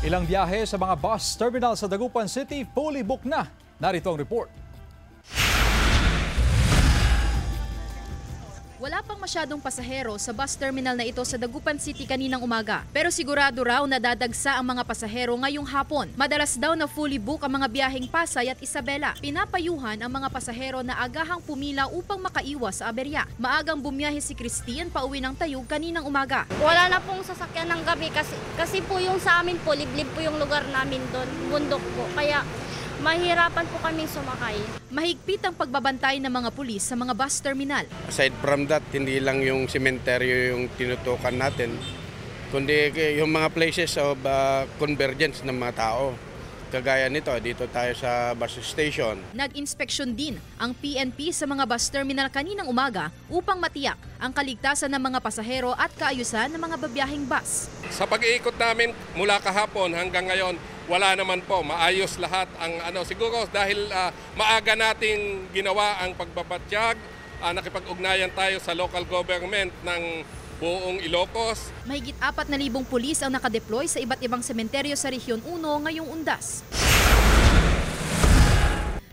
Ilang biyahe sa mga bus terminal sa Dagupan City fully booked na. Narito ang report. Wala pang masyadong pasahero sa bus terminal na ito sa Dagupan City kaninang umaga. Pero sigurado raw na dadagsa ang mga pasahero ngayong hapon. Madalas daw na fully book ang mga biyaheng Pasay at Isabela. Pinapayuhan ang mga pasahero na agahang pumila upang makaiwas sa aberya. Maagang bumiyahe si Christine pauwi ng Tayug kaninang umaga. Wala na pong sasakyan ng gabi kasi po yung sa amin po, liblib po yung lugar namin doon, bundok po. Kaya mahirapan po kaming sumakay. Mahigpit ang pagbabantay ng mga pulis sa mga bus terminal. Aside from that, hindi lang yung sementeryo yung tinutukan natin, kundi yung mga places of convergence ng mga tao. Kagaya nito, dito tayo sa bus station. Nag-inspeksyon din ang PNP sa mga bus terminal kaninang umaga upang matiyak ang kaligtasan ng mga pasahero at kaayusan ng mga babiyaheng bus. Sa pag-iikot namin mula kahapon hanggang ngayon, wala naman po, maayos lahat ang siguro dahil maaga nating ginawa ang pagbabatyag, nakipag-ugnayan tayo sa local government ng buong Ilocos. Mahigit 4,000 pulis ang nakadeploy sa iba't ibang sementeryo sa Rehiyon 1 ngayong undas.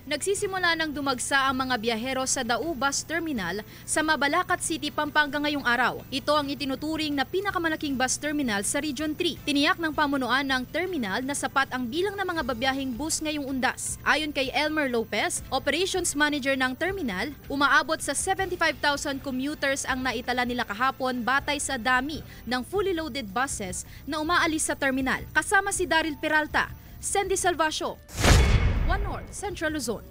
Nagsisimula ng dumagsa ang mga biyahero sa Dau Bus Terminal sa Mabalacat City, Pampanga ngayong araw. Ito ang itinuturing na pinakamalaking bus terminal sa Region 3. Tiniyak ng pamunuan ng terminal na sapat ang bilang ng mga babiyaheng bus ngayong undas. Ayon kay Elmer Lopez, Operations Manager ng terminal, umaabot sa 75,000 commuters ang naitala nila kahapon batay sa dami ng fully loaded buses na umaalis sa terminal. Kasama si Daryl Peralta, Sandy Salvacio, One North, Central Luzon.